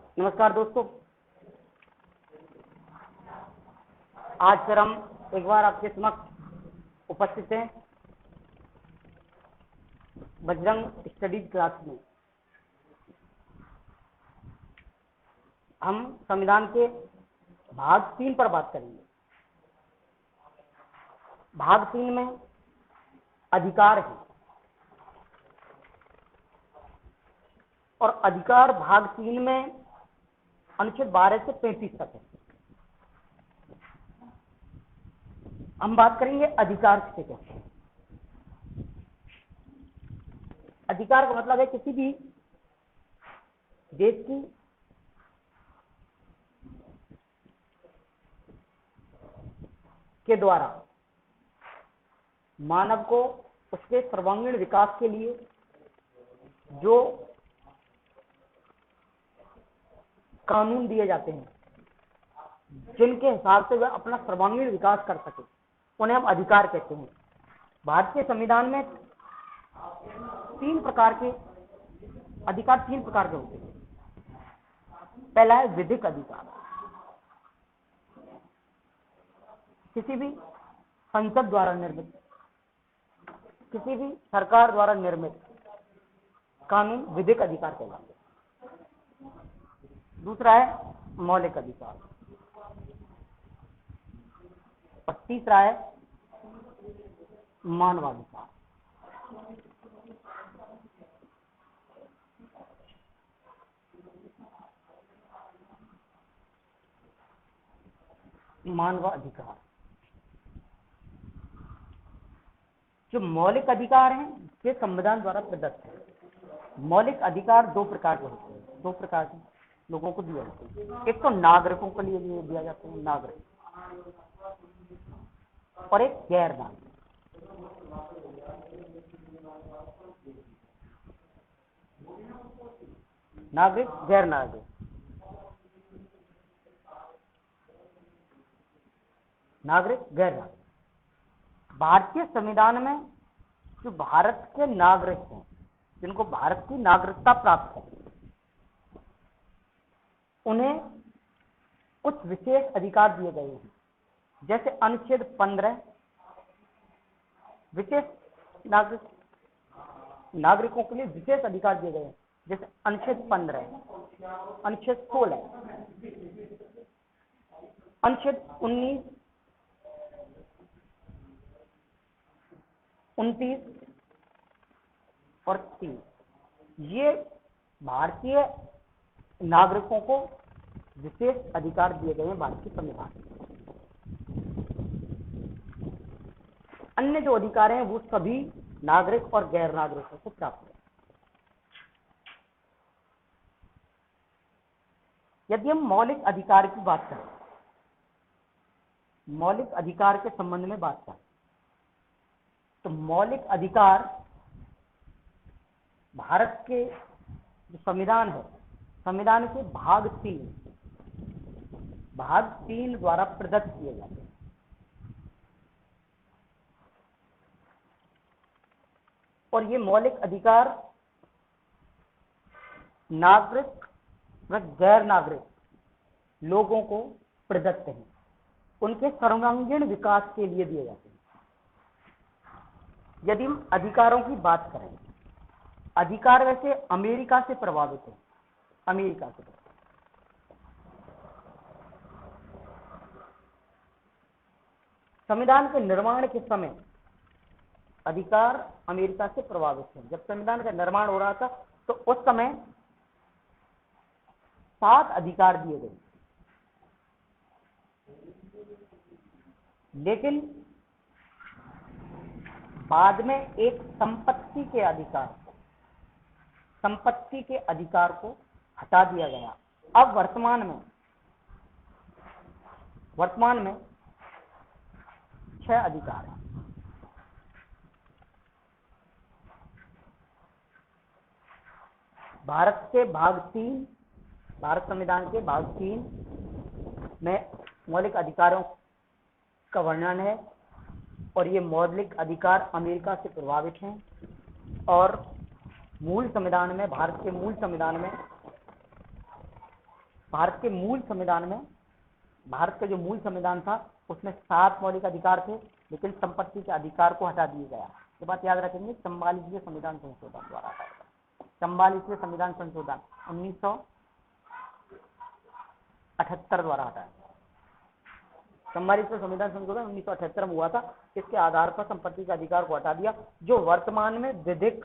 नमस्कार दोस्तों, आज फिर हम एक बार आपके समक्ष उपस्थित हैं बजरंग स्टडीज क्लास में। हम संविधान के भाग 3 पर बात करेंगे। भाग 3 में अधिकार है और अधिकार भाग 3 में अनुच्छेद 12 से 35 तक है। हम बात करेंगे अधिकार किसे कहते हैं। अधिकार का मतलब है किसी भी देश की के द्वारा मानव को उसके सर्वांगीण विकास के लिए जो कानून दिए जाते हैं, जिनके हिसाब से वह अपना सर्वांगीण विकास कर सके, उन्हें हम अधिकार कहते हैं। भारतीय संविधान में 3 प्रकार के अधिकार 3 प्रकार के होते हैं। पहला है विधिक अधिकार। किसी भी संसद द्वारा निर्मित, किसी भी सरकार द्वारा निर्मित कानून विधिक अधिकार कहलाते हैं। दूसरा है मौलिक अधिकार और तीसरा है मानवाधिकार। मानवाधिकार जो मौलिक अधिकार हैं, ये संविधान द्वारा प्रदत्त है। मौलिक अधिकार 2 प्रकार के होते हैं, 2 प्रकार के लोगों को दिए जाते हैं। एक तो नागरिकों के लिए दिया जाता है, नागरिक, और एक गैर नागरिक। नागरिक, गैर नागरिक। नागरिक, गैर नागरिक। भारतीय संविधान में जो भारत के नागरिक हैं, जिनको भारत की नागरिकता प्राप्त है, उन्हें कुछ विशेष अधिकार दिए गए हैं। जैसे अनुच्छेद 15 विशेष नागरिकों के लिए विशेष अधिकार दिए गए हैं। जैसे अनुच्छेद 15, अनुच्छेद 16, अनुच्छेद 19, 29 और 3, ये भारतीय नागरिकों को विशेष अधिकार दिए गए हैं भारत के संविधान में। अन्य जो अधिकार हैं वो सभी नागरिक और गैर नागरिकों को प्राप्त है। यदि हम मौलिक अधिकार की बात करें, मौलिक अधिकार के संबंध में बात करें, तो मौलिक अधिकार भारत के जो संविधान है, संविधान के भाग 3 द्वारा प्रदत्त किए जाते हैं। और ये मौलिक अधिकार नागरिक व गैर नागरिक लोगों को प्रदत्त हैं, उनके सर्वांगीण विकास के लिए दिए जाते हैं। यदि हम अधिकारों की बात करें, अधिकार वैसे अमेरिका से प्रभावित है, अमेरिका से। संविधान के निर्माण के समय अधिकार अमेरिका से प्रभावित है। जब संविधान का निर्माण हो रहा था तो उस समय 7 अधिकार दिए गए, लेकिन बाद में एक संपत्ति के अधिकार को हटा दिया गया। अब वर्तमान में 6 अधिकार हैं। भारत संविधान के भाग 3 में मौलिक अधिकारों का वर्णन है और ये मौलिक अधिकार अमेरिका से प्रभावित हैं। और मूल संविधान में, भारत के मूल संविधान में, भारत का जो मूल संविधान था उसमें 7 मौलिक अधिकार थे, लेकिन संपत्ति के अधिकार को हटा दिया गया। ये बात याद रखेंगे, 44वें संविधान संशोधन द्वारा हटाया गया। 44वें संविधान संशोधन 1978 द्वारा हटाया गया। 44वें संविधान संशोधन 1978 में हुआ था। इसके आधार पर संपत्ति के अधिकार को हटा दिया, जो वर्तमान में विधिक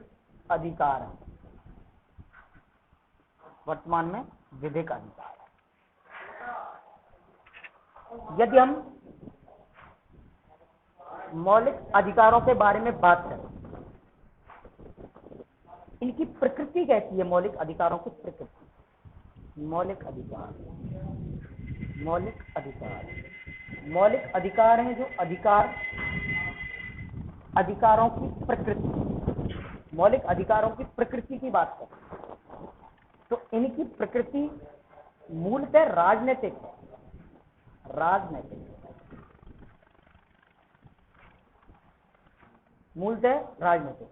अधिकार है। वर्तमान में विधिक अधिकार है। यदि हम मौलिक अधिकारों के बारे में बात करें, इनकी प्रकृति कैसी है? मौलिक अधिकारों की प्रकृति, मौलिक अधिकार हैं जो अधिकारों की प्रकृति, मौलिक अधिकारों की प्रकृति की बात करें तो इनकी प्रकृति मूलतः राजनीतिक है। मूलतः राजनीतिक।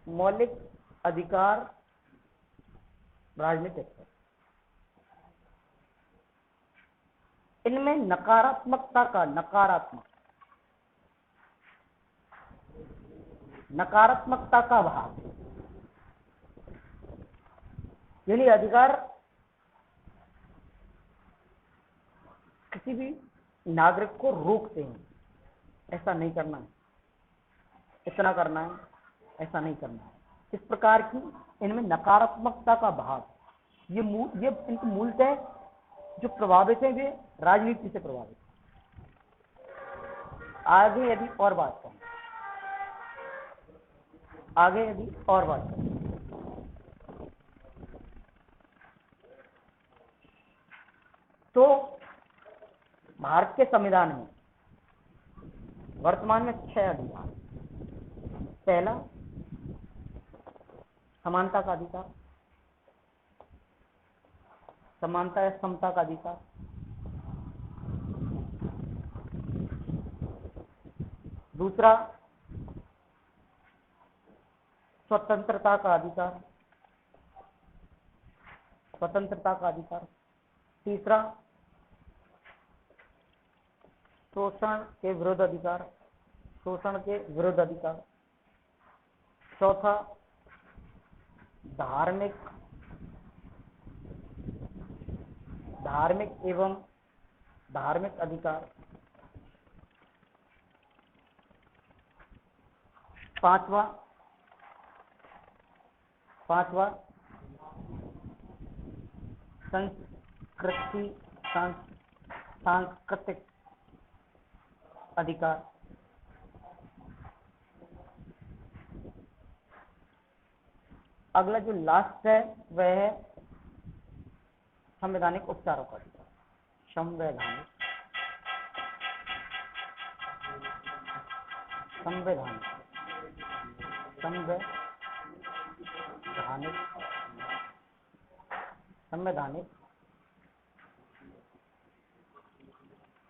मौलिक अधिकार राजनीतिक है। इनमें नकारात्मकता का भाग, यानी अधिकार किसी भी नागरिक को रोकते हैं, ऐसा नहीं करना है, इतना करना है, ऐसा नहीं करना है। इस प्रकार की इनमें नकारात्मकता का भाग, ये इनके मूलतः जो प्रभावित है वे राजनीति से प्रभावित। आगे यदि और बात करें तो भारत के संविधान में वर्तमान में 6 अधिकार। पहला, समानता का अधिकार, समानता या समता का अधिकार। दूसरा, स्वतंत्रता का अधिकार। तीसरा, शोषण के विरुद्ध अधिकार। चौथा, धार्मिक अधिकार। पांचवा, सांस्कृतिक अधिकार। अगला जो लास्ट है वह है संवैधानिक उपचारों का अधिकार। संवैधानिक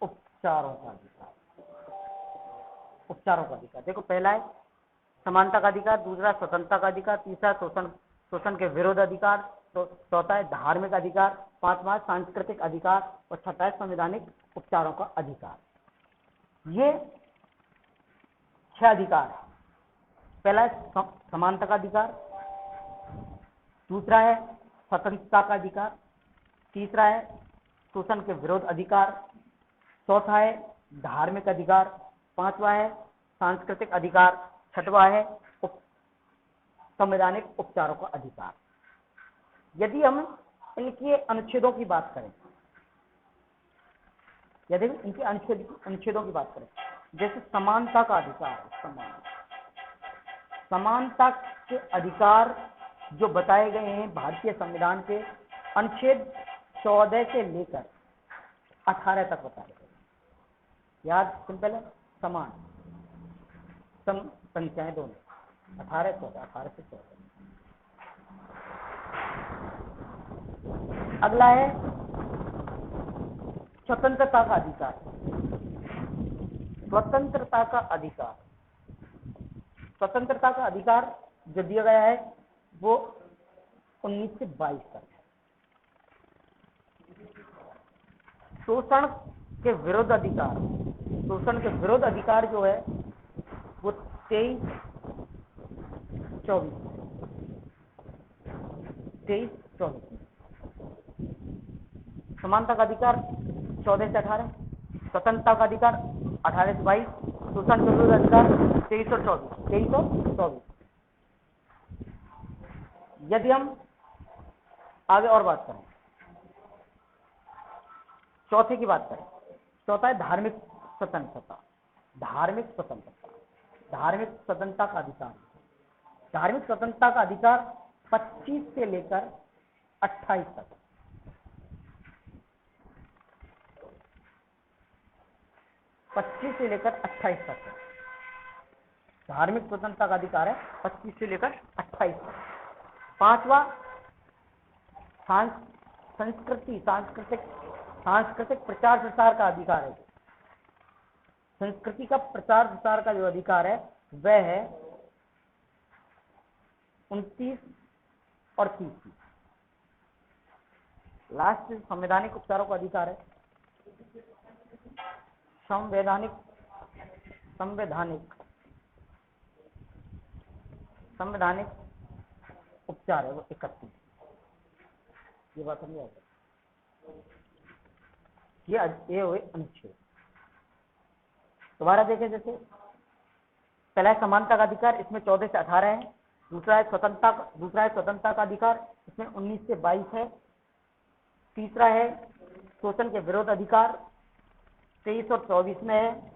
उपचारों का अधिकार। देखो, पहला है समानता का अधिकार, दूसरा स्वतंत्रता का अधिकार, तीसरा शोषण के विरोध अधिकार, चौथा है धार्मिक अधिकार, पांचवा सांस्कृतिक अधिकार और छठा है संवैधानिक उपचारों का अधिकार। ये 6 अधिकार है। पहला है समानता का अधिकार, दूसरा है स्वतंत्रता का अधिकार, तीसरा है शोषण के विरोध अधिकार, चौथा है धार्मिक अधिकार, पांचवा है सांस्कृतिक अधिकार, छठवा है संवैधानिक उपचारों का अधिकार। यदि हम इनके अनुच्छेदों की बात करें, जैसे समानता का अधिकार, समानता के अधिकार जो बताए गए हैं भारतीय संविधान के अनुच्छेद 14 से लेकर 18 तक बताए गए। याद सिंपल है, समान संख्याएं दोनों 18 से 14। अगला है स्वतंत्रता का अधिकार। स्वतंत्रता का अधिकार, स्वतंत्रता का अधिकार जो दिया गया है वो 19 से 22 तक है। शोषण के विरुद्ध अधिकार, शोषण के विरुद्ध अधिकार जो है वो 23-24। समानता का अधिकार 14 से 18, स्वतंत्रता का अधिकार 18 से 22, शोषण के विरुद्ध अधिकार 23 और 24। यदि हम आगे और बात करें, चौथे की बात करें, चौथा है धार्मिक स्वतंत्रता। धार्मिक स्वतंत्रता, धार्मिक स्वतंत्रता का अधिकार, धार्मिक स्वतंत्रता का अधिकार 25 से लेकर 28 तक। से लेकर 28 तक है धार्मिक स्वतंत्रता का अधिकार है, 25 से लेकर 28 तक। पांचवा सांस्कृतिक प्रचार प्रसार का अधिकार है। संस्कृति का प्रचार प्रसार का जो अधिकार है वह है 29 और 30। लास्ट संवैधानिक उपचारों का अधिकार है। संवैधानिक उपचार है वो 31। ये बात समझ आ गई। ये हुए अनुच्छेद। दोबारा देखें, जैसे पहला है समानता का अधिकार, इसमें 14 से 18 है। दूसरा है स्वतंत्रता का अधिकार, इसमें 19 से 22 है। तीसरा है शोषण के विरोध अधिकार, 23 और 24 में है।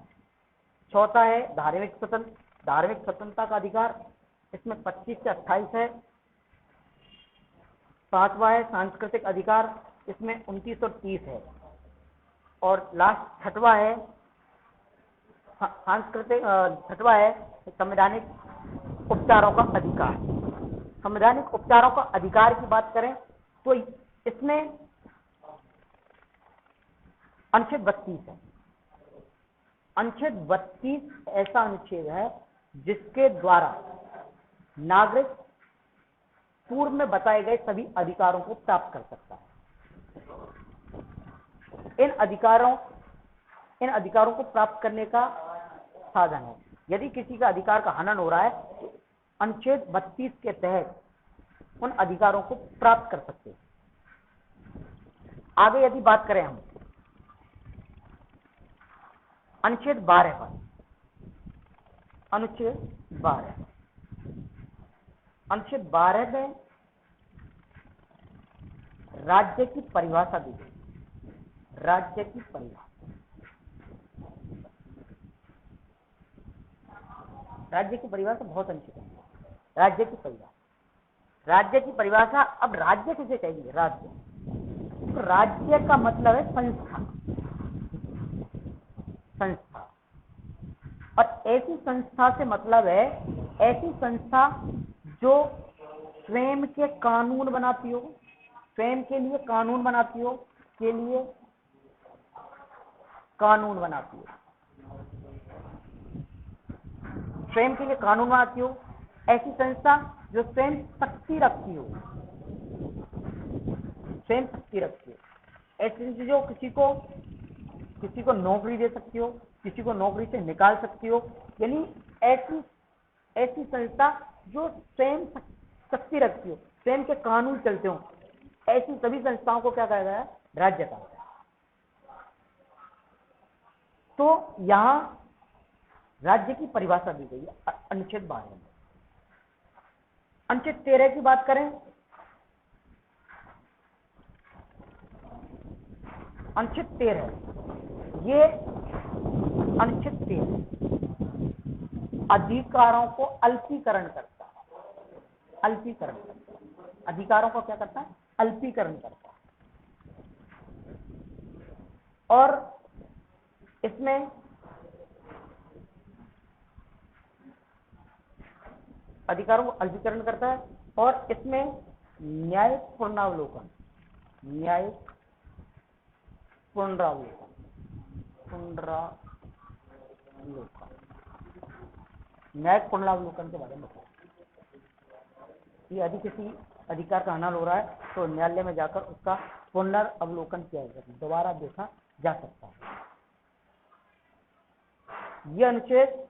चौथा है धार्मिक स्वतंत्रता का अधिकार, इसमें 25 से 28 है। पांचवा है सांस्कृतिक अधिकार, इसमें 29 और 30 है। और लास्ट छठवा है संवैधानिक उपचारों का अधिकार। संवैधानिक उपचारों का अधिकार की बात करें तो इसमें अनुच्छेद 32 है। अनुच्छेद 32 ऐसा अनुच्छेद है जिसके द्वारा नागरिक पूर्व में बताए गए सभी अधिकारों को प्राप्त कर सकता है। इन अधिकारों को प्राप्त करने का साधन है। यदि किसी का अधिकार का हनन हो रहा है तो अनुच्छेद 32 के तहत उन अधिकारों को प्राप्त कर सकते हैं। आगे यदि बात करें हम अनुच्छेद 12 पर, अनुच्छेद 12 में राज्य की परिभाषा दी गई। राज्य की परिभाषा, राज्य की परिभाषा बहुत अच्छी है। राज्य की परिभाषा, अब राज्य किसे चाहिए? राज्य, तो राज्य का मतलब है संस्था। और ऐसी संस्था से मतलब है ऐसी संस्था जो स्वयं के कानून बनाती हो, स्वयं के लिए कानून बनाती हो, स्वयं के लिए कानून बनाती हो। ऐसी संस्था जो स्वयं शक्ति रखती हो, ऐसी जो किसी को नौकरी दे सकती हो, किसी को नौकरी से निकाल सकती हो, यानी ऐसी संस्था जो स्वयं शक्ति रखती हो, स्वयं के कानून चलते हो, ऐसी सभी संस्थाओं को क्या कहा गया है? राज्य कहा गया। तो यहां राज्य की परिभाषा दी गई है अनुच्छेद 12 में। अनुच्छेद 13 की बात करें, अनुच्छेद 13, ये अनुच्छेद 13 अधिकारों को अल्पीकरण करता है। अधिकारों को क्या करता है? अल्पीकरण करता है। और इसमें अधिकारों को अल्पीकरण करता है और इसमें न्यायिक पुनरावलोकन लोकपाल। न्यायिक पुनरावलोकन के बारे में बताओ। ये यदि किसी अधिकार का हनन हो रहा है तो न्यायालय में जाकर उसका पुनर्वलोकन किया जा सकता है, दोबारा देखा जा सकता है। ये अनुच्छेद,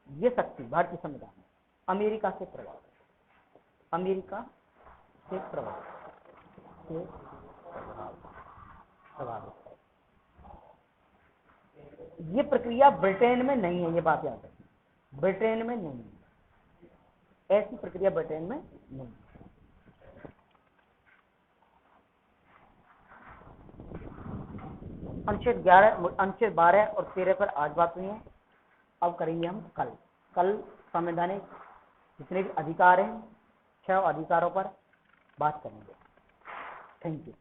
ये शक्ति भारतीय संविधान में अमेरिका से प्रभावित है। ये प्रक्रिया ब्रिटेन में नहीं है, ये बात याद रखिए, ब्रिटेन में नहीं है, ऐसी प्रक्रिया ब्रिटेन में नहीं है। अनुच्छेद 12 और 13 पर आज बात हुई है। अब करेंगे हम कल संवैधानिक जितने भी अधिकार हैं 6 अधिकारों पर बात करेंगे। Thank you.